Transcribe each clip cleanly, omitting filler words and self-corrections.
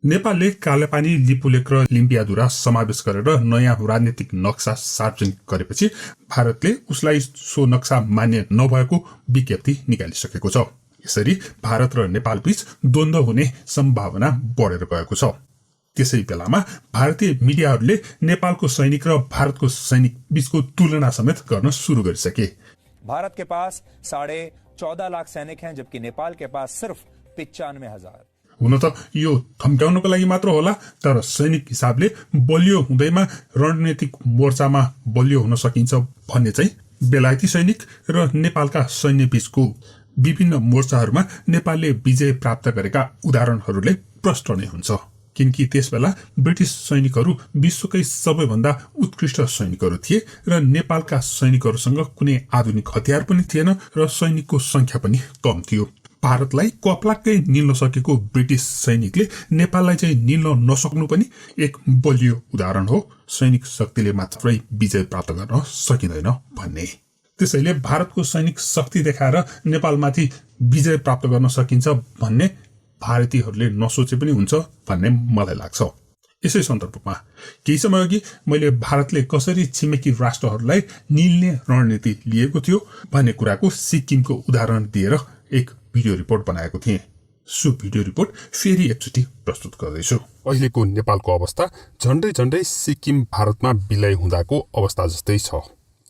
नेपालले कालापानी, लिपुलेक र लिम्पियाधुरा समावेश गरेर नयाँ राजनीतिक नक्सा सार्वजनिक गरेपछि भारतले उसलाई सो नक्सा मान्य नभएको विज्ञप्ति निकालिसकेको छ। यसरी भारत र नेपाल बीच द्वन्द्व हुने सम्भावना बढेर गएको छ। त्यसै बेलामा भारतीय मिडियाहरूले नेपालको सैनिक र भारतको सैनिक बीचको तुलना समेत गर्न सुरु गरिसके। भारत के पास 14.5 लाख सैनिक हैं, जबकि नेपाल के पास सिर्फ 95,000। हुन त यो थम्क्याउनको लागि मात्र होला, तर सैनिक हिसाबले बलियो हुँदैमा रणनीतिक मोर्चामा बलियो हुन सकिन्छ भन्ने चाहिँ बेलायती सैनिक र नेपालका सैन्य बीचको विभिन्न मोर्चाहरूमा नेपालले विजय प्राप्त गरेका उदाहरणहरूले प्रष्ट नै हुन्छ। किनकि त्यसबेला ब्रिटिस सैनिकहरू विश्वकै सबैभन्दा उत्कृष्ट सैनिकहरू थिए र नेपालका सैनिकहरूसँग कुनै आधुनिक हतियार पनि थिएन र सैनिकको संख्या पनि कम थियो। भारतलाई कप्लाक्कै निल्न सकेको ब्रिटिस सैनिकले नेपाललाई चाहिँ निल्न नसक्नु पनि एक बलियो उदाहरण हो। सैनिक शक्तिले मात्रै विजय प्राप्त गर्न सकिँदैन भन्ने। त्यसैले भारतको सैनिक शक्ति देखाएर नेपालमाथि विजय प्राप्त गर्न सकिन्छ भन्ने भारतीयहरूले नसोचे पनि हुन्छ भन्ने मलाई लाग्छ। यसै सन्दर्भमा केही समय अघि मैले भारतले कसरी छिमेकी राष्ट्रहरूलाई निल्ने रणनीति लिएको थियो भन्ने कुराको सिक्किमको उदाहरण दिएर एक भिडियो रिपोर्ट बनाएको थिएँ। सो भिडियो रिपोर्ट फेरि एकचोटि प्रस्तुत गर्दैछु। अहिलेको नेपालको अवस्था झन्डै झन्डै सिक्किम भारतमा विलय हुँदाको अवस्था जस्तै छ।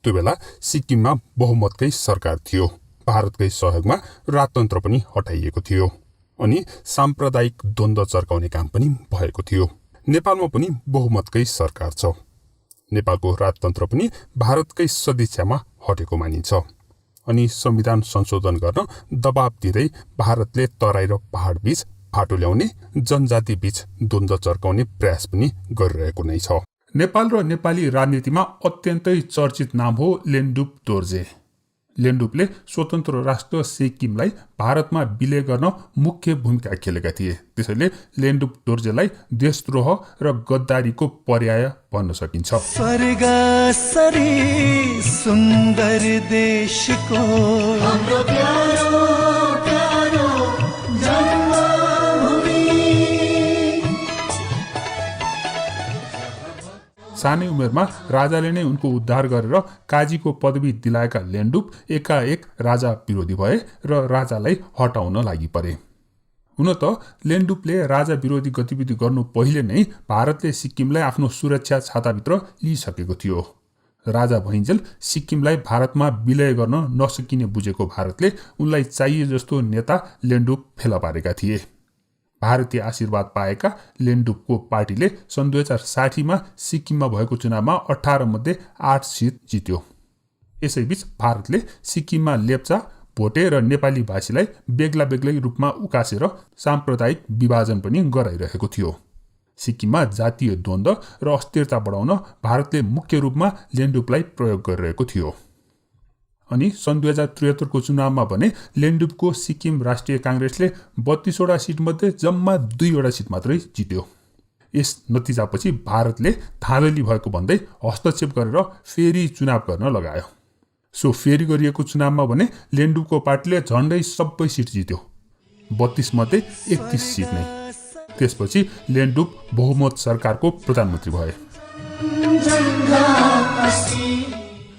त्यो बेला सिक्किममा बहुमतकै सरकार थियो, भारतकै सहयोगमा राजतन्त्र पनि हटाइएको थियो अनि साम्प्रदायिक द्वन्द्व चर्काउने काम पनि भएको थियो। नेपालमा पनि बहुमतकै सरकार छ। नेपालको राजतन्त्र पनि भारतकै सदिच्छामा हटेको मानिन्छ अनि संविधान संशोधन गर्न दबाब दिँदै भारतले तराई र पहाड बीच फाटो ल्याउने, जनजाति बीच द्वन्द्व चर्काउने प्रयास पनि गरिरहेको नै छ। नेपाल र नेपाली राजनीतिमा अत्यन्तै चर्चित नाम हो लेन्डुप दोर्जे। लेन्डुपले स्वतन्त्र राष्ट्र सिक्किमलाई भारतमा विलय गर्न मुख्य भूमिका खेलेका थिए। त्यसैले लेन्डुप दोर्जेलाई देशद्रोह र गद्दारीको पर्याय भन्न सकिन्छ। स्वर्ग सरी सुन्दर देशको हाम्रो प्यारो प्यारो जन्मभूमि। सानै उमेरमा राजाले नै उनको उद्धार गरेर काजीको पदवी दिलाएका लेन्डुप एकाएक राजा विरोधी भए र राजालाई हटाउन लागि परे। हुन त लेन्डुपले राजा विरोधी गतिविधि गर्नु पहिले नै भारतले सिक्किमलाई आफ्नो सुरक्षा छाताभित्र लिइसकेको थियो। राजा भइन्जेल सिक्किमलाई भारतमा विलय गर्न नसकिने बुझेको भारतले उनलाई चाहिए जस्तो नेता लेन्डुप फेला पारेका थिए। भारतीय आशीर्वाद पाएका लेन्डुपको पार्टीले सन् 2060मा सिक्किममा भएको चुनावमा 18 मध्ये 8 सिट जित्यो। यसैबीच भारतले सिक्किममा लेप्चा, भोटे र नेपाली भाषीलाई बेग्ला बेग्लै रूपमा उकासेर साम्प्रदायिक विभाजन पनि गराइरहेको थियो। सिक्किममा जातीय द्वन्द्व र अस्थिरता बढाउन भारतले मुख्य रूपमा लेन्डुपलाई प्रयोग गरिरहेको थियो। अनि सन् 2073 को चुनावमा भने लेन्डुपको सिक्किम राष्ट्रिय काङ्ग्रेसले 32 वटा सिट मध्ये जम्मा 2 वटा सिट मात्रै जित्यो। यस नतिजापछि भारतले धाँधली भएको भन्दै हस्तक्षेप गरेर फेरि चुनाव गर्न लगायो। सो फेरि गरिएको चुनावमा भने लेन्डुपको पार्टीले झन्डै सबै सिट जित्यो, 32 मध्ये 31 सिट नै। त्यसपछि लेन्डुप बहुमत सरकारको प्रधानमन्त्री भए।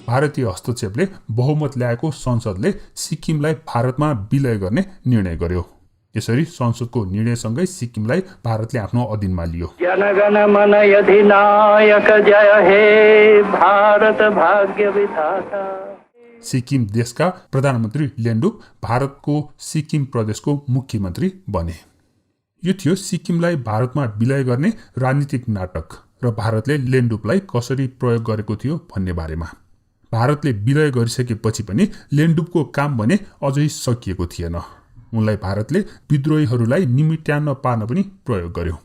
भारतीय हस्तक्षेपले बहुमत ल्याएको संसदले सिक्किमलाई भारतमा विलय गर्ने निर्णय गर्यो। यसरी संसदको निर्णयसँगै सिक्किमलाई भारतले आफ्नो अधीनमा लियो। जनगण मन अधिनायक जय हे भारत भाग्य विधाता। सिक्किम देशका प्रधानमन्त्री लेन्डुप भारतको सिक्किम प्रदेशको मुख्यमन्त्री बने। यो थियो सिक्किमलाई भारतमा विलय गर्ने राजनीतिक नाटक र भारतले लेन्डुपलाई कसरी प्रयोग गरेको थियो भन्ने बारेमा। भारतले विलय गरिसकेपछि पनि लेन्डुपको काम भने अझै सकिएको थिएन। उनलाई भारतले विद्रोहीहरूलाई निमिट्यान्न पार्न पनि प्रयोग गर्यो।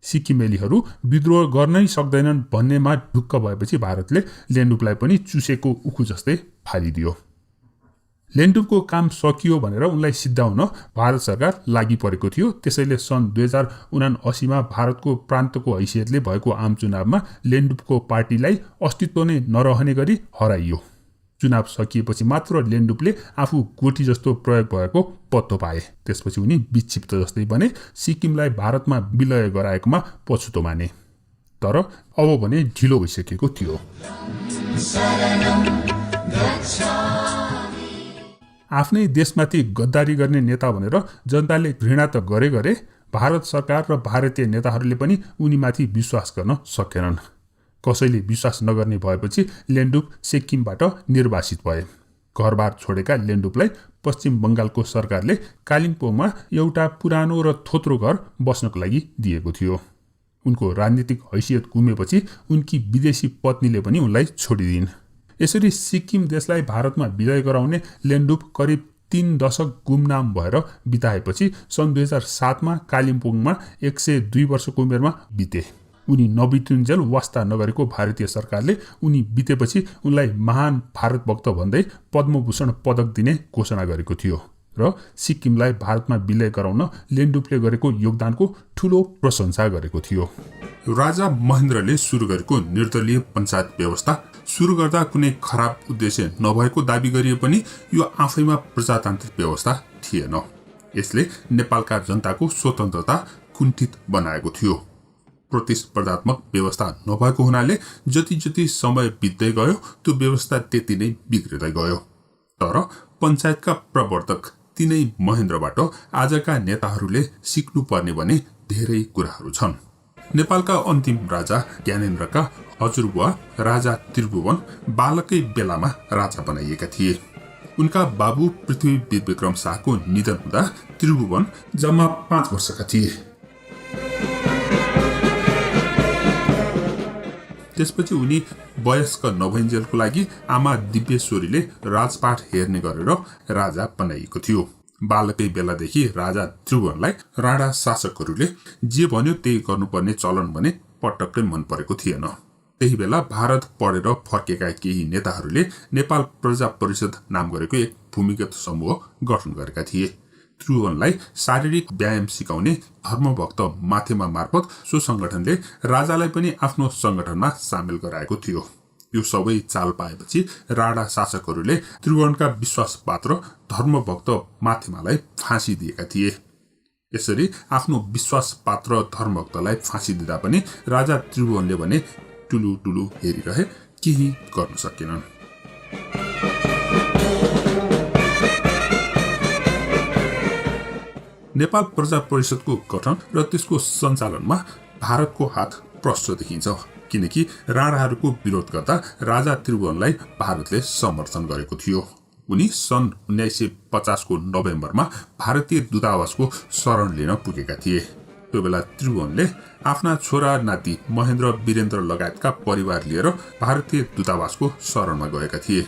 सिक्किमेलीहरू विद्रोह गर्नै सक्दैनन् भन्नेमा ढुक्क भएपछि भारतले लेन्डुपलाई पनि चुसेको उखु जस्तै फालिदियो। लेन्डुपको काम सकियो भनेर उनलाई सिद्धाउन भारत सरकार लागि परेको थियो। त्यसैले सन् 2079मा भारतको प्रान्तको हैसियतले भएको आम चुनावमा लेन्डुपको पार्टीलाई अस्तित्व नै नरहने गरी हराइयो। चुनाव सकिएपछि मात्र लेन्डुपले आफू गोठी जस्तो प्रयोग भएको पत्तो पाए। त्यसपछि उनी विक्षिप्त जस्तै बने, सिक्किमलाई भारतमा विलय गराएकोमा पछुतो माने। तर अब भने ढिलो भइसकेको थियो। आफ्नै देशमाथि गद्दारी गर्ने नेता भनेर जनताले घृणा त गरे, भारत सरकार र भारतीय नेताहरूले पनि उनीमाथि विश्वास गर्न सकेनन्। कसैले विश्वास नगर्ने भएपछि लेन्डुप सिक्किमबाट निर्वासित भए। घरबार छोडेका लेन्डुपलाई पश्चिम बङ्गालको सरकारले कालिम्पोङमा एउटा पुरानो र थोत्रो घर बस्नको लागि दिएको थियो। उनको राजनीतिक हैसियत गुमेपछि उनकी विदेशी पत्नीले पनि उनलाई छोडिदिइन्। यसरी सिक्किम देशलाई भारतमा विलय गराउने लेन्डुप करिब 3 दशक गुमनाम भएर बिताएपछि सन् 2007मा कालिम्पोङमा 102 वर्षको उमेरमा बिते। उनी नबितिन्जेल वास्ता नगरेको भारतीय सरकारले उनी बितेपछि उनलाई महान भारत भक्त भन्दै पद्मभूषण पदक दिने घोषणा गरेको थियो र सिक्किमलाई भारतमा विलय गराउन लेन्डुपले गरेको योगदानको ठूलो प्रशंसा गरेको थियो। राजा महेन्द्रले सुरु गरेको निर्दलीय पञ्चायत व्यवस्था सुरु गर्दा कुनै खराब उद्देश्य नभएको दाबी गरिए पनि यो आफैमा प्रजातान्त्रिक व्यवस्था थिएन। यसले नेपालका जनताको स्वतन्त्रता कुण्ठित बनाएको थियो। प्रतिस्पर्धात्मक व्यवस्था नभएको हुनाले जति समय बित्दै गयो त्यो व्यवस्था त्यति नै बिग्रिँदै गयो। तर पञ्चायतका प्रवर्तक तिनै महेन्द्रबाट आजका नेताहरूले सिक्नुपर्ने भने धेरै कुराहरू छन्। नेपालका अन्तिम राजा ज्ञानेन्द्रका हजुरबुवा राजा त्रिभुवन बालकै बेलामा राजा बनाइएका थिए। उनका बाबु पृथ्वी विक्रम शाहको निधन हुँदा त्रिभुवन जम्मा 5 वर्षका थिए। त्यसपछि उनी वयस्क नभइन्जेलको लागि आमा दिव्येश्वरीले राजपाट हेर्ने गरेर राजा बनाइएको थियो। बालकै बेलादेखि राजा त्रिभुवनलाई राणा शासकहरूले जे भन्यो त्यही गर्नुपर्ने चलन भने पटक्कै मन परेको थिएन। त्यही बेला भारत पढेर फर्केका केही नेताहरूले नेपाल प्रजा परिषद नाम गरेको एक भूमिगत समूह गठन गरेका थिए। त्रिभुवनलाई शारीरिक व्यायाम सिकाउने धर्मभक्त माथेमा मार्फत सो संगठनले राजालाई पनि आफ्नो संगठनमा सामेल गराएको थियो। यो सबै चाल पाएपछि राणा शासकहरूले त्रिभुवनका विश्वासपात्र धर्मभक्त माथेमालाई फाँसी दिएका थिए। यसरी आफ्नो विश्वासपात्र धर्मभक्तलाई फाँसी दिँदा पनि राजा त्रिभुवनले भने टुलु हेरिरहे, केही गर्न सकेनन्। नेपाल प्रजा परिषदको गठन र त्यसको सञ्चालनमा भारतको हात प्रष्ट देखिन्छ, किनकि राणाहरूको विरोध गर्दा राजा त्रिभुवनलाई भारतले समर्थन गरेको थियो। उनी सन् 1950 को नोभेम्बरमा भारतीय दूतावासको शरण लिन पुगेका थिए। त्यो बेला त्रिभुवनले आफ्ना छोरा नाति महेन्द्र वीरेन्द्र लगायतका परिवार लिएर भारतीय दूतावासको शरणमा गएका थिए।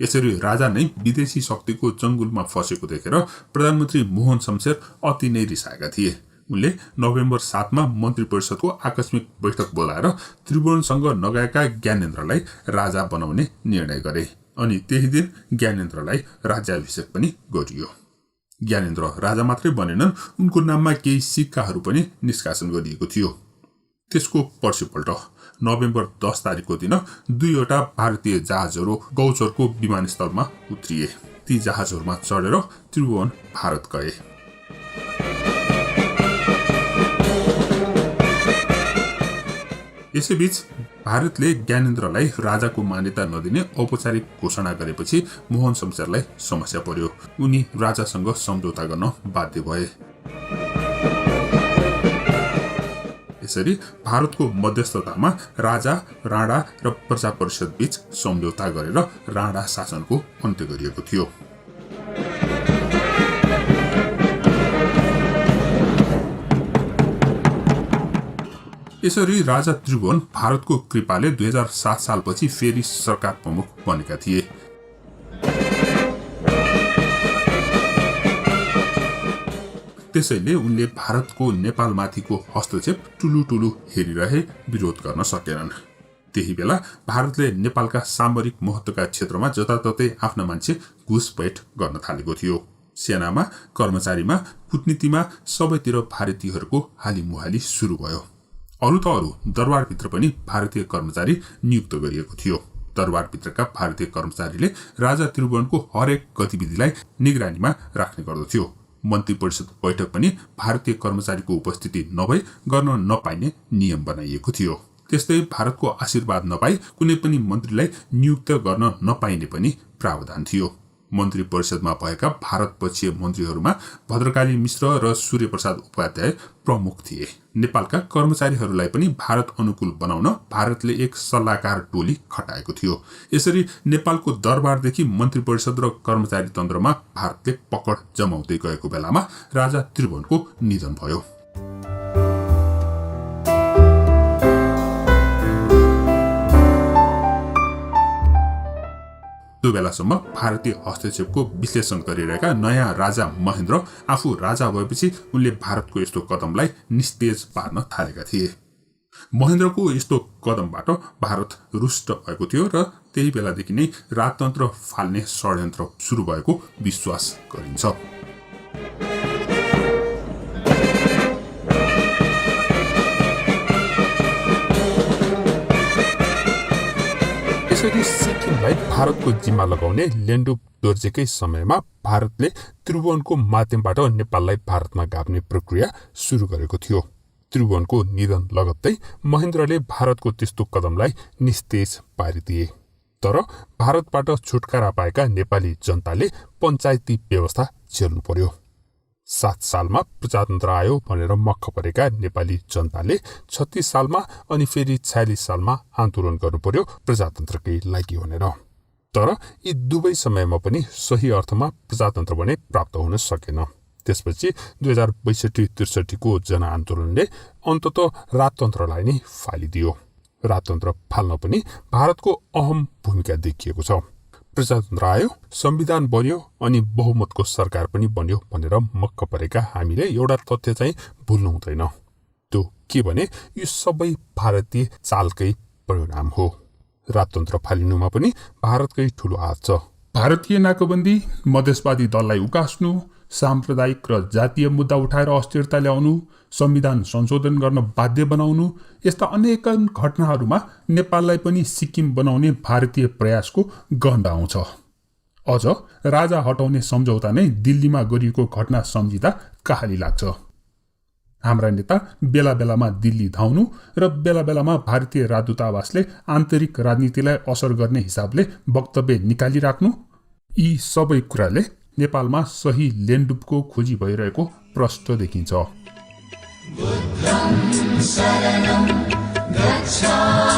यसरी राजा नै विदेशी शक्तिको जंगुलमा फसेको देखेर प्रधानमन्त्री मोहन शमशेर अति नै रिसाएका थिए। उनले नोभेम्बर 7 मा मन्त्री परिषदको आकस्मिक बैठक बोलाएर त्रिभुवनसँग नगएका ज्ञानेन्द्रलाई राजा बनाउने निर्णय गरे। अनि त्यही दिन ज्ञानेन्द्रलाई राज्याभिषेक पनि गरियो। ज्ञानेन्द्र राजा मात्रै बनेनन्, उनको नाममा केही सिक्काहरू पनि निष्कासन गरिएको थियो। त्यसको पर्सिपल्ट नोभेम्बर 10 तारिकको दिन 2वटा भारतीय जहाजहरू गौचरको विमानस्थलमा उत्रिए। ती जहाजहरूमा चढेर त्रिभुवन भारत गए। यसैबीच भारतले ज्ञानेन्द्रलाई राजाको मान्यता नदिने औपचारिक घोषणा गरेपछि मोहन शमशेरलाई समस्या पर्यो। उनी राजासँग सम्झौता गर्न बाध्य भए। यसरी भारतको मध्यस्थतामा राजा, राणा र प्रजा परिषद बीच सम्झौता गरेर राणा शासनको अन्त्य गरिएको थियो। यसरी राजा त्रिभुवन भारतको कृपाले 2007 सालपछि फेरि सरकार प्रमुख बनेका थिए। त्यसैले उनले भारतको नेपालमाथिको हस्तक्षेप टुलु हेरिरहे विरोध गर्न सकेनन्। त्यही बेला भारतले नेपालका सामरिक महत्वका क्षेत्रमा जताततै आफ्ना मान्छे घुसपैठ गर्न थालेको थियो। सेनामा, कर्मचारीमा, कूटनीतिमा सबैतिर भारतीयहरूको हालिमुहाली सुरु भयो। अरू त अरू दरबारभित्र पनि भारतीय कर्मचारी नियुक्त गरिएको थियो। दरबारभित्रका भारतीय कर्मचारीले राजा त्रिभुवनको हरेक गतिविधिलाई निगरानीमा राख्ने गर्दथ्यो। मन्त्री परिषद बैठक पनि भारतीय कर्मचारीको उपस्थिति नभई गर्न नपाइने नियम बनाइएको थियो। त्यस्तै भारतको आशीर्वाद नपाई कुनै पनि मन्त्रीलाई नियुक्त गर्न नपाइने पनि प्रावधान थियो। मन्त्री परिषदमा भएका भारत पक्षीय मन्त्रीहरूमा भद्रकाली मिश्र र सूर्यप्रसाद उपाध्याय प्रमुख थिए। नेपालका कर्मचारीहरूलाई पनि भारत अनुकूल बनाउन भारतले एक सल्लाहकार टोली खटाएको थियो। यसरी नेपालको दरबारदेखि मन्त्री परिषद र कर्मचारी तन्त्रमा भारतले पकड जमाउँदै गएको बेलामा राजा त्रिभुवनको निधन भयो। त्यो बेलासम्म भारतीय हस्तक्षेपको विश्लेषण गरिरहेका नयाँ राजा महेन्द्र आफू राजा भएपछि उनले भारतको यस्तो कदमलाई निस्तेज पार्न थालेका थिए। महेन्द्रको यस्तो कदमबाट भारत रुष्ट भएको थियो र त्यही बेलादेखि नै राजतन्त्र फाल्ने षड्यन्त्र सुरु भएको विश्वास गरिन्छ। यसरी सिक्किमलाई भारतको जिम्मा लगाउने लेन्डुप दोर्जेकै समयमा भारतले त्रिभुवनको माध्यमबाट नेपाललाई भारतमा गाप्ने प्रक्रिया सुरु गरेको थियो। त्रिभुवनको निधन लगत्तै महेन्द्रले भारतको त्यस्तो कदमलाई निस्तेज पारिदिए। तर भारतबाट छुटकारा पाएका नेपाली जनताले पञ्चायती व्यवस्था झेल्नु पर्यो। 7 सालमा प्रजातन्त्र आयो भनेर मक्ख परेका नेपाली जनताले 36 सालमा अनि फेरि 46 सालमा आन्दोलन गर्नु पर्यो प्रजातन्त्रकै लागि भनेर। तर यी दुवै समयमा पनि सही अर्थमा प्रजातन्त्र भने प्राप्त हुन सकेन। त्यसपछि 2062-63 को जनआन्दोलनले अन्ततः राजतन्त्रलाई नै फालिदियो। राजतन्त्र फाल्न पनि भारतको अहम भूमिका देखिएको छ। प्रजातन्त्र आयो, संविधान बन्यो अनि बहुमतको सरकार पनि बन्यो भनेर मक्क परेका हामीले एउटा तथ्य चाहिँ भुल्नु हुँदैन। त्यो के भने यो सबै भारतीय चालकै परिणाम हो। राजतन्त्र फालिनुमा पनि भारतकै ठूलो हात छ। भारतीय नाकाबन्दी, मधेसवादी दललाई उकास्नु, साम्प्रदायिक र जातीय मुद्दा उठाएर अस्थिरता ल्याउनु, संविधान संशोधन गर्न बाध्य बनाउनु, यस्ता अनेक घटनाहरूमा नेपाललाई पनि सिक्किम बनाउने भारतीय प्रयासको गन्ध आउँछ। अझ राजा हटाउने सम्झौता नै दिल्लीमा गरिएको घटना सम्झिँदा कहाली लाग्छ। हाम्रा नेता बेला बेलामा दिल्ली धाउनु र बेला बेलामा भारतीय राजदूतावासले आन्तरिक राजनीतिलाई असर गर्ने हिसाबले वक्तव्य निकालिराख्नु, यी सबै कुराले नेपालमा सही लेन्डुपको खोजी भइरहेको प्रष्ट देखिन्छ। बुद्धं शरणं गच्छामि।